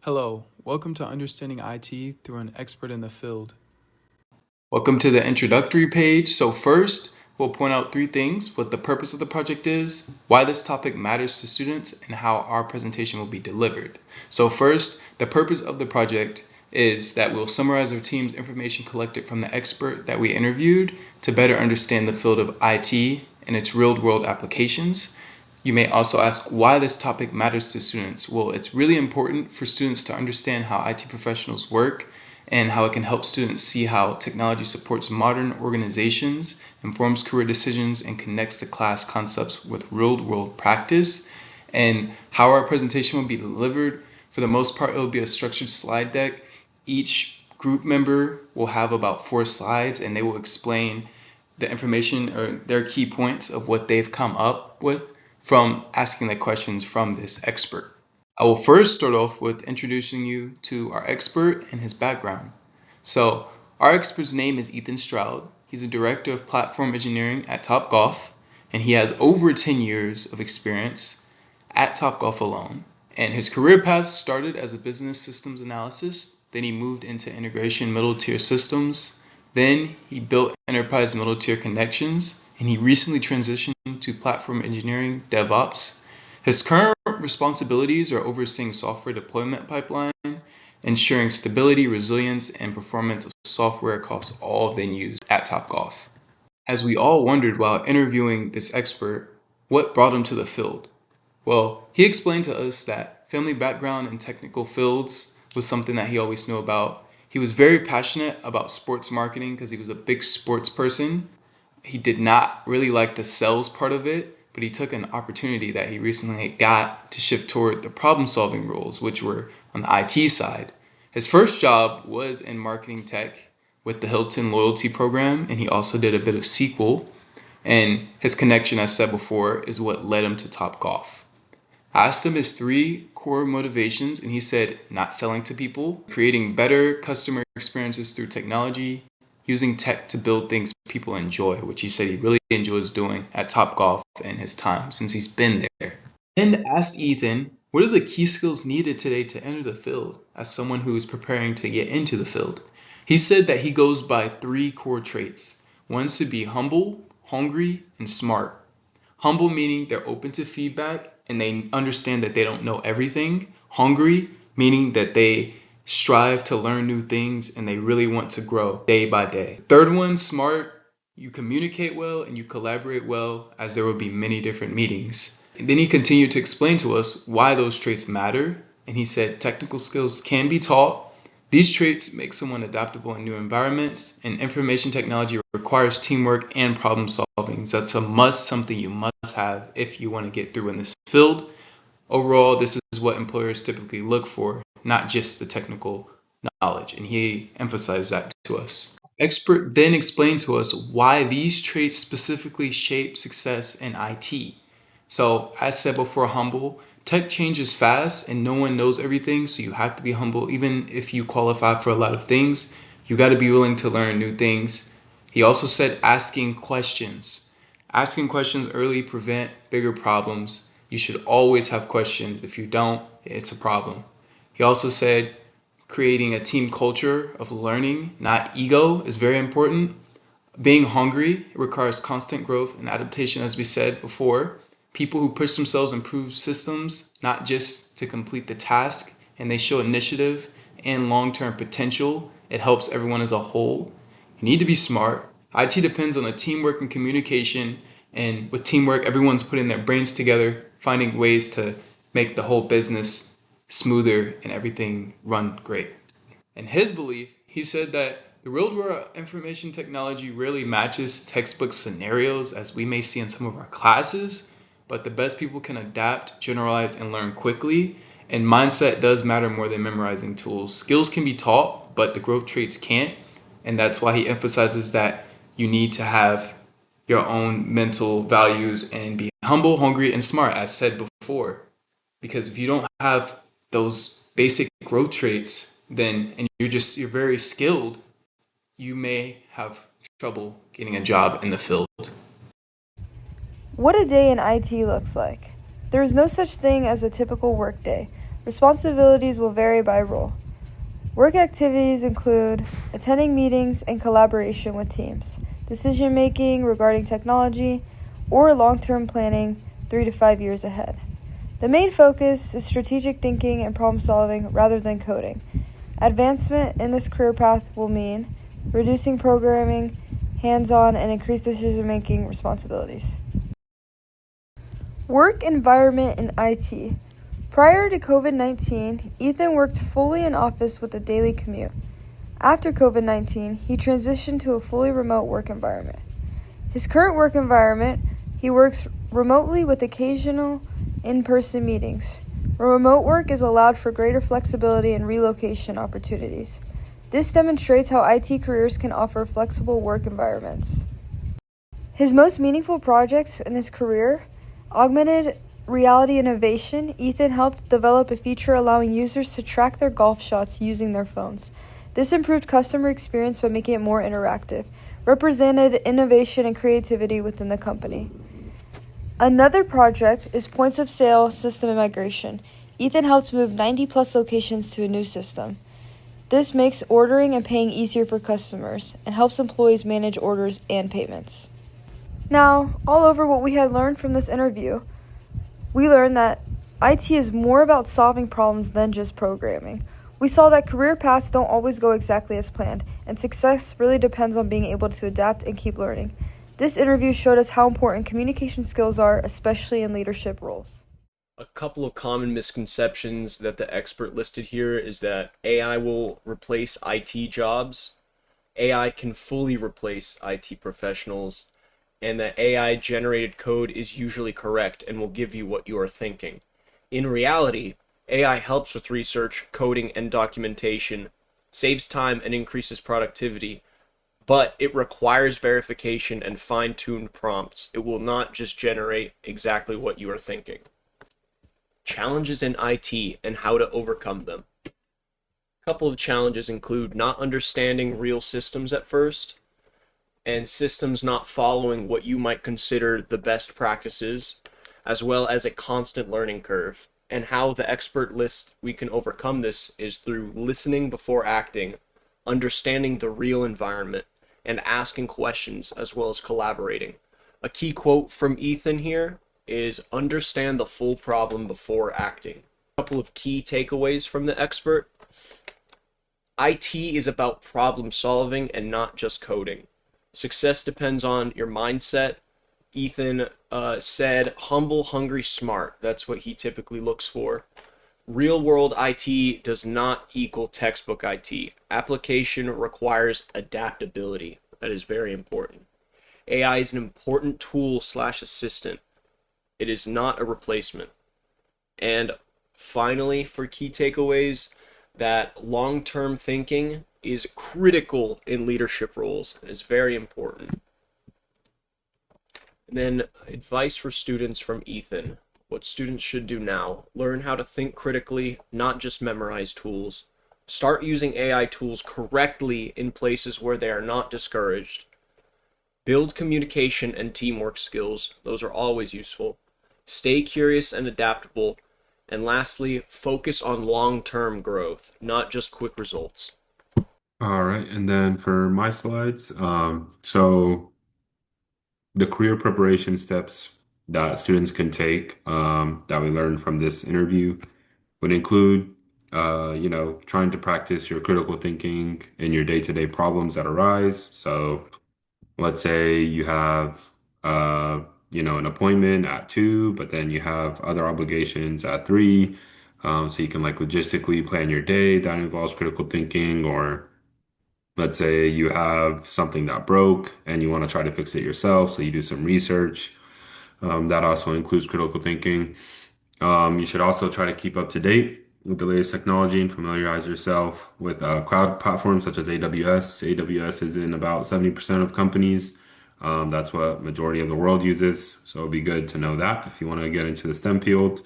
Hello, welcome to Understanding IT through an expert in the field. Welcome to the introductory page. So first, we'll point out three things: what the purpose of the project is, why this topic matters to students, and how our presentation will be delivered. So first, the purpose of the project is that we'll summarize our team's information collected from the expert that we interviewed to better understand the field of IT and its real-world applications. You may also ask why this topic matters to students. Well, it's really important for students to understand how IT professionals work and how it can help students see how technology supports modern organizations, informs career decisions, and connects the class concepts with real-world practice. And how our presentation will be delivered, for the most part, it will be a structured slide deck. Each group member will have about 4 slides, and they will explain the information or their key points of what they've come up with from asking the questions from this expert. I will first start off with introducing you to our expert and his background. So, our expert's name is Ethan Stroud. He's a director of platform engineering at Topgolf, and he has over 10 years of experience at Topgolf alone. And his career path started as a business systems analyst, then he moved into integration middle tier systems, then he built enterprise middle tier connections, and he recently transitioned to platform engineering DevOps. His current responsibilities are overseeing software deployment pipeline, ensuring stability, resilience, and performance of software across all venues at Topgolf. As we all wondered while interviewing this expert, what brought him to the field? Well, he explained to us that family background in technical fields was something that he always knew about. He was very passionate about sports marketing because he was a big sports person. He did not really like the sales part of it, but he took an opportunity that he recently got to shift toward the problem-solving roles, which were on the IT side. His first job was in marketing tech with the Hilton loyalty program, and he also did a bit of SQL. And his connection, as said before, is what led him to Topgolf. I asked him his 3 core motivations, and he said not selling to people, creating better customer experiences through technology, using tech to build things people enjoy, which he said he really enjoys doing at Topgolf in his time since he's been there. And asked Ethan, what are the key skills needed today to enter the field as someone who is preparing to get into the field? He said that he goes by 3 core traits. One is to be humble, hungry, and smart. Humble meaning they're open to feedback and they understand that they don't know everything. Hungry meaning that they strive to learn new things and they really want to grow day by day. Third one, smart. You communicate well and you collaborate well, as there will be many different meetings. And then he continued to explain to us why those traits matter. And he said technical skills can be taught. These traits make someone adaptable in new environments, and information technology requires teamwork and problem solving. So that's a must, something you must have if you want to get through in this field. Overall, this is what employers typically look for, not just the technical knowledge, and he emphasized that to us. Expert then explained to us why these traits specifically shape success in IT. So, as said before, humble. Tech changes fast and no one knows everything, so you have to be humble. Even if you qualify for a lot of things, you got to be willing to learn new things. He also said asking questions. Asking questions early prevent bigger problems. You should always have questions. If you don't, it's a problem. He also said creating a team culture of learning, not ego, is very important. Being hungry requires constant growth and adaptation, as we said before. People who push themselves improve systems, not just to complete the task, and they show initiative and long-term potential. It helps everyone as a whole. You need to be smart. IT depends on the teamwork and communication, and with teamwork, everyone's putting their brains together, finding ways to make the whole business smoother and everything run great. In his belief, he said that the real-world information technology rarely matches textbook scenarios as we may see in some of our classes, but the best people can adapt, generalize, and learn quickly. And mindset does matter more than memorizing tools. Skills can be taught, but the growth traits can't. And that's why he emphasizes that you need to have your own mental values and be humble, hungry, and smart, as said before. Because if you don't have those basic growth traits, then and you're very skilled, you may have trouble getting a job in the field. What a day in IT looks like. There is no such thing as a typical workday. Responsibilities will vary by role. Work activities include attending meetings and collaboration with teams, decision making regarding technology, or long-term planning 3 to 5 years ahead. The main focus is strategic thinking and problem solving rather than coding. Advancement in this career path will mean reducing programming, hands-on, and increased decision-making responsibilities. Work environment in IT. Prior to COVID-19, Ethan worked fully in office with a daily commute. After COVID-19, he transitioned to a fully remote work environment. His current work environment, he works remotely with occasional in-person meetings. Remote work is allowed for greater flexibility and relocation opportunities. This demonstrates how IT careers can offer flexible work environments. His most meaningful projects in his career: augmented reality innovation. Ethan helped develop a feature allowing users to track their golf shots using their phones. This improved customer experience by making it more interactive, represented innovation and creativity within the company. Another project is points of sale system migration. Ethan helped move 90 plus locations to a new system. This makes ordering and paying easier for customers and helps employees manage orders and payments. Now, all over what we had learned from this interview, we learned that IT is more about solving problems than just programming. We saw that career paths don't always go exactly as planned, and success really depends on being able to adapt and keep learning. This interview showed us how important communication skills are, especially in leadership roles. A couple of common misconceptions that the expert listed here is that AI will replace IT jobs. AI can fully replace IT professionals, and that AI generated code is usually correct and will give you what you are thinking. In reality, AI helps with research, coding, and documentation, saves time and increases productivity, but it requires verification and fine-tuned prompts. It will not just generate exactly what you are thinking. Challenges in IT and how to overcome them. A couple of challenges include not understanding real systems at first, and systems not following what you might consider the best practices, as well as a constant learning curve. And how the expert lists we can overcome this is through listening before acting, understanding the real environment, and asking questions, as well as collaborating. A key quote from Ethan here is understand the full problem before acting. A couple of key takeaways from the expert. IT is about problem solving and not just coding. Success depends on your mindset. Ethan said humble, hungry, smart. That's what he typically looks for. Real world IT does not equal textbook IT. Application requires adaptability. That is very important. AI is an important tool / assistant. It is not a replacement. And finally, for key takeaways, that long-term thinking is critical in leadership roles. It is very important. And then advice for students from Ethan. What students should do now: learn how to think critically, not just memorize tools. Start using AI tools correctly in places where they are not discouraged. Build communication and teamwork skills. Those are always useful. Stay curious and adaptable. And lastly, focus on long-term growth, not just quick results. All right, and then for my slides, so the career preparation steps that students can take that we learned from this interview would include, trying to practice your critical thinking in your day-to-day problems that arise. So let's say you have, an appointment at 2, but then you have other obligations at 3. So you can like logistically plan your day. That involves critical thinking. Or let's say you have something that broke and you want to try to fix it yourself. So you do some research. That also includes critical thinking. You should also try to keep up to date with the latest technology and familiarize yourself with cloud platforms such as AWS. AWS is in about 70% of companies. That's what majority of the world uses. So it'd be good to know that if you want to get into the STEM field.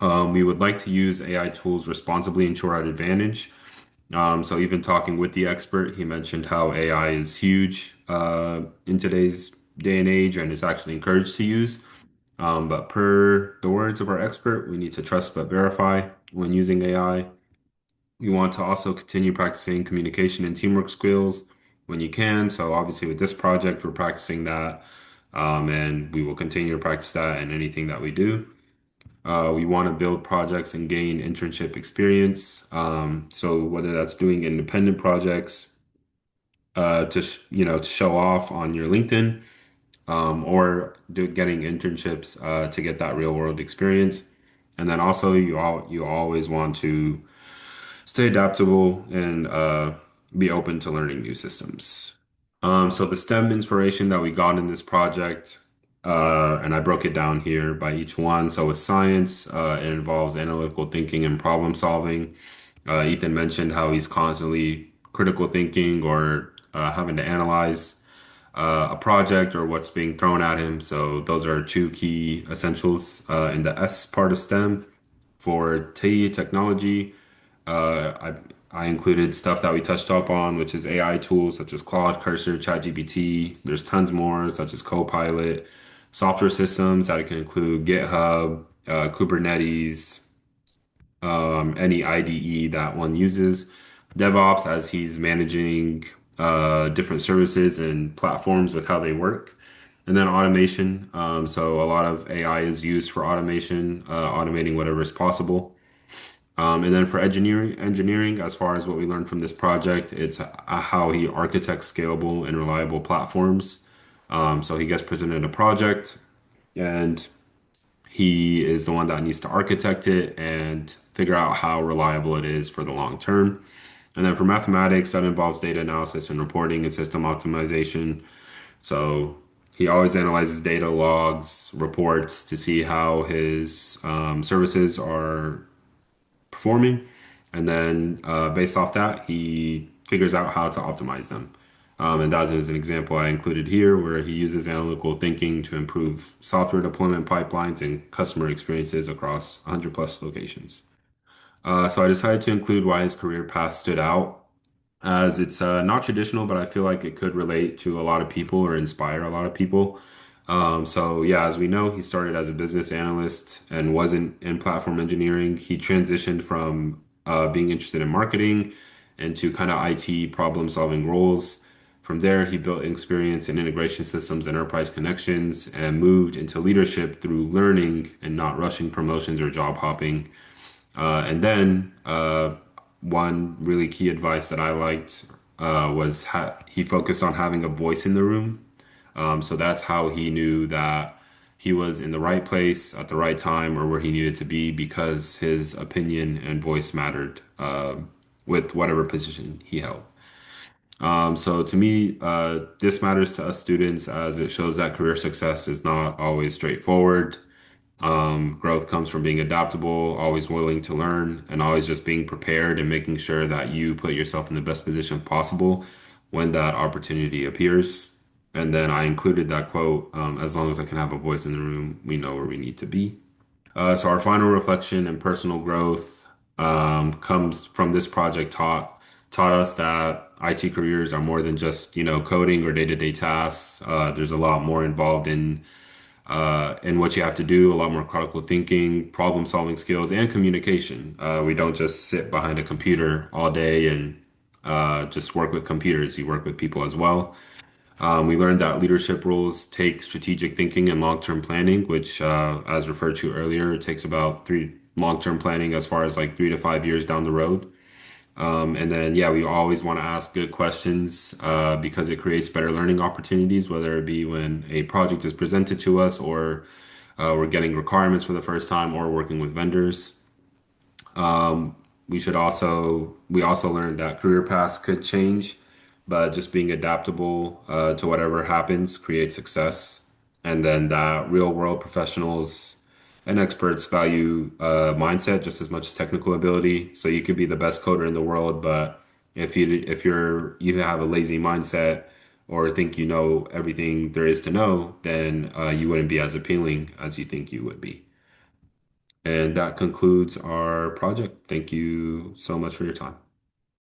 We would like to use AI tools responsibly and to our advantage. So even talking with the expert, he mentioned how AI is huge in today's day and age and is actually encouraged to use. But per the words of our expert, we need to trust but verify when using AI. You want to also continue practicing communication and teamwork skills when you can. So obviously with this project, we're practicing that, and we will continue to practice that in anything that we do. We want to build projects and gain internship experience. So whether that's doing independent projects, to show off on your LinkedIn, or getting internships to get that real world experience. And then also you always want to stay adaptable and be open to learning new systems. So the STEM inspiration that we got in this project, and I broke it down here by each one. So with science, it involves analytical thinking and problem solving. Ethan mentioned how he's constantly critical thinking or having to analyze a project or what's being thrown at him. So those are two key essentials in the S part of STEM. For T, technology, I included stuff that we touched up on, which is AI tools such as Claude, Cursor, ChatGPT. There's tons more, such as Copilot, software systems that can include GitHub, Kubernetes, any IDE that one uses. DevOps, as he's managing different services and platforms with how they work. And then automation. So a lot of AI is used for automation, automating whatever is possible. And then for engineering, as far as what we learned from this project, it's how he architects scalable and reliable platforms. So he gets presented a project, and he is the one that needs to architect it and figure out how reliable it is for the long term. And then for mathematics, that involves data analysis and reporting and system optimization. So he always analyzes data logs, reports to see how his services are performing. And then based off that, he figures out how to optimize them. And that is an example I included here where he uses analytical thinking to improve software deployment pipelines and customer experiences across 100 plus locations. So I decided to include why his career path stood out, as it's not traditional, but I feel like it could relate to a lot of people or inspire a lot of people. So yeah, as we know, he started as a business analyst and wasn't in platform engineering. He transitioned from being interested in marketing into kind of IT problem solving roles. From there, he built experience in integration systems, enterprise connections, and moved into leadership through learning and not rushing promotions or job hopping. And then one really key advice that I liked was he focused on having a voice in the room. So that's how he knew that he was in the right place at the right time or where he needed to be because his opinion and voice mattered with whatever position he held. So to me, this matters to us students as it shows that career success is not always straightforward. Growth comes from being adaptable, always willing to learn, and always just being prepared and making sure that you put yourself in the best position possible when that opportunity appears. And then I included that quote, as long as I can have a voice in the room, we know where we need to be. So our final reflection and personal growth comes from this project taught us that IT careers are more than just, coding or day-to-day tasks. There's a lot more involved in what you have to do, a lot more critical thinking, problem solving skills, and communication. We don't just sit behind a computer all day and just work with computers. You work with people as well. We learned that leadership roles take strategic thinking and long-term planning, which, as referred to earlier, it takes about three long-term planning as far as like 3 to 5 years down the road. And then, yeah, we always want to ask good questions because it creates better learning opportunities, whether it be when a project is presented to us or we're getting requirements for the first time or working with vendors. We also learned that career paths could change, but just being adaptable to whatever happens creates success. And then that real world professionals and experts value mindset just as much as technical ability. So you could be the best coder in the world, but if you have a lazy mindset or think you know everything there is to know, then you wouldn't be as appealing as you think you would be. And that concludes our project. Thank you so much for your time.